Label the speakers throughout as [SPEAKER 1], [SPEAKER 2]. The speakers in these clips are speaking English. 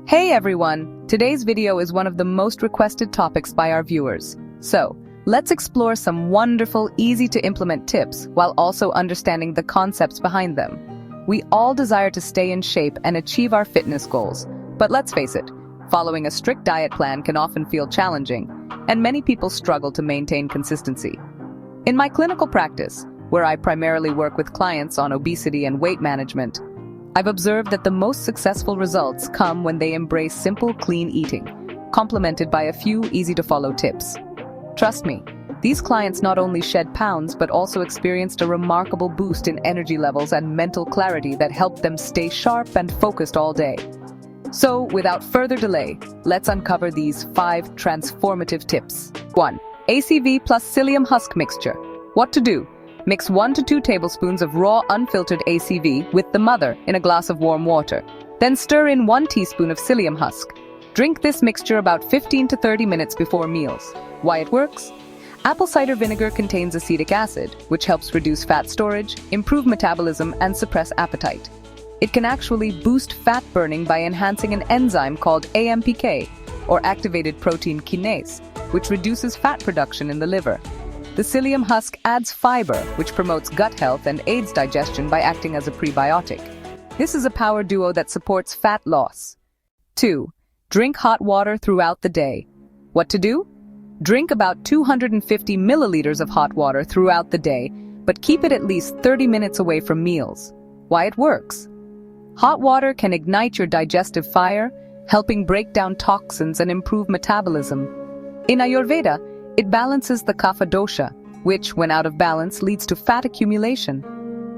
[SPEAKER 1] Hey everyone! Today's video is one of the most requested topics by our viewers. So, let's explore some wonderful, easy-to-implement tips while also understanding the concepts behind them. We all desire to stay in shape and achieve our fitness goals. But let's face it, following a strict diet plan can often feel challenging, and many people struggle to maintain consistency. In my clinical practice, where I primarily work with clients on obesity and weight management, I've observed that the most successful results come when they embrace simple, clean eating, complemented by a few easy-to-follow tips. Trust me, these clients not only shed pounds but also experienced a remarkable boost in energy levels and mental clarity that helped them stay sharp and focused all day. So, without further delay, let's uncover these 5 transformative tips. 1. ACV plus Psyllium husk mixture. What to do? Mix 1 to 2 tablespoons of raw, unfiltered ACV with the mother in a glass of warm water. Then stir in 1 teaspoon of psyllium husk. Drink this mixture about 15 to 30 minutes before meals. Why it works? Apple cider vinegar contains acetic acid, which helps reduce fat storage, improve metabolism, and suppress appetite. It can actually boost fat burning by enhancing an enzyme called AMPK, or activated protein kinase, which reduces fat production in the liver. The psyllium husk adds fiber, which promotes gut health and aids digestion by acting as a prebiotic. This is a power duo that supports fat loss. 2. Drink hot water throughout the day. What to do? Drink about 250 milliliters of hot water throughout the day, but keep it at least 30 minutes away from meals. Why it works? Hot water can ignite your digestive fire, helping break down toxins and improve metabolism. In Ayurveda, it balances the kapha dosha, which, when out of balance, leads to fat accumulation.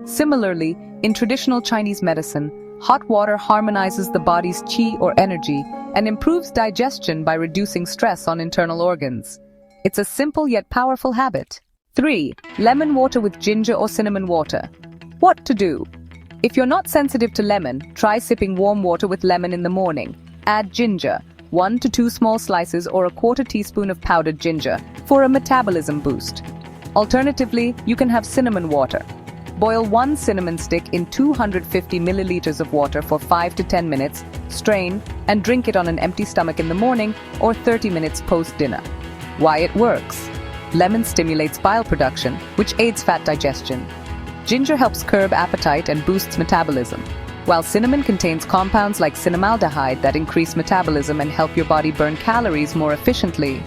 [SPEAKER 1] Similarly, in traditional Chinese medicine, hot water harmonizes the body's qi or energy and improves digestion by reducing stress on internal organs. It's a simple yet powerful habit. 3. Lemon water with ginger or cinnamon water. What to do? If you're not sensitive to lemon, try sipping warm water with lemon in the morning. Add ginger, 1 to 2 small slices or a quarter teaspoon of powdered ginger, for a metabolism boost. Alternatively, you can have cinnamon water. Boil 1 cinnamon stick in 250 milliliters of water for 5 to 10 minutes, strain, and drink it on an empty stomach in the morning or 30 minutes post-dinner. Why it works? Lemon stimulates bile production, which aids fat digestion. Ginger helps curb appetite and boosts metabolism, while cinnamon contains compounds like cinnamaldehyde that increase metabolism and help your body burn calories more efficiently.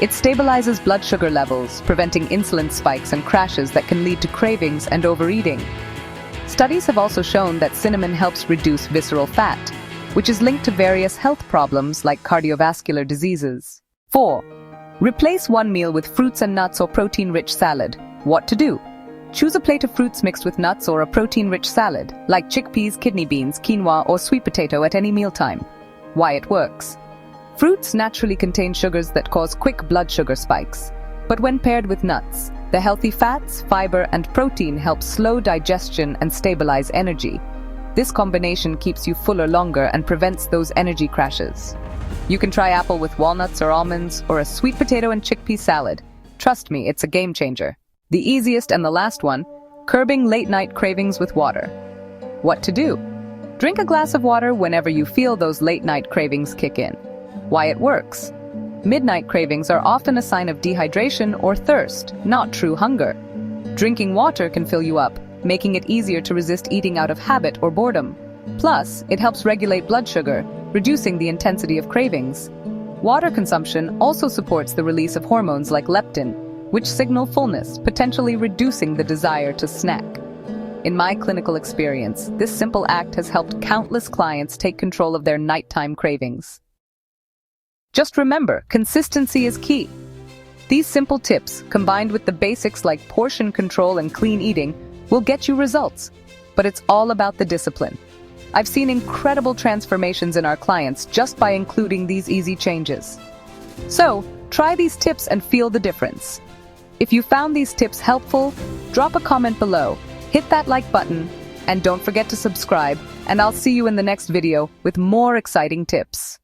[SPEAKER 1] It stabilizes blood sugar levels, preventing insulin spikes and crashes that can lead to cravings and overeating. Studies have also shown that cinnamon helps reduce visceral fat, which is linked to various health problems like cardiovascular diseases. 4. Replace one meal with fruits and nuts or protein-rich salad. What to do? Choose a plate of fruits mixed with nuts or a protein-rich salad, like chickpeas, kidney beans, quinoa, or sweet potato at any mealtime. Why it works? Fruits naturally contain sugars that cause quick blood sugar spikes. But when paired with nuts, the healthy fats, fiber, and protein help slow digestion and stabilize energy. This combination keeps you fuller longer and prevents those energy crashes. You can try apple with walnuts or almonds, or a sweet potato and chickpea salad. Trust me, it's a game changer. The easiest and the last one, curbing late-night cravings with water. What to do? Drink a glass of water whenever you feel those late-night cravings kick in. Why it works? Midnight cravings are often a sign of dehydration or thirst, not true hunger. Drinking water can fill you up, making it easier to resist eating out of habit or boredom. Plus, it helps regulate blood sugar, reducing the intensity of cravings. Water consumption also supports the release of hormones like leptin, which signal fullness, potentially reducing the desire to snack. In my clinical experience, this simple act has helped countless clients take control of their nighttime cravings. Just remember, consistency is key. These simple tips, combined with the basics like portion control and clean eating, will get you results. But it's all about the discipline. I've seen incredible transformations in our clients just by including these easy changes. So, try these tips and feel the difference. If you found these tips helpful, drop a comment below, hit that like button, and don't forget to subscribe, and I'll see you in the next video with more exciting tips.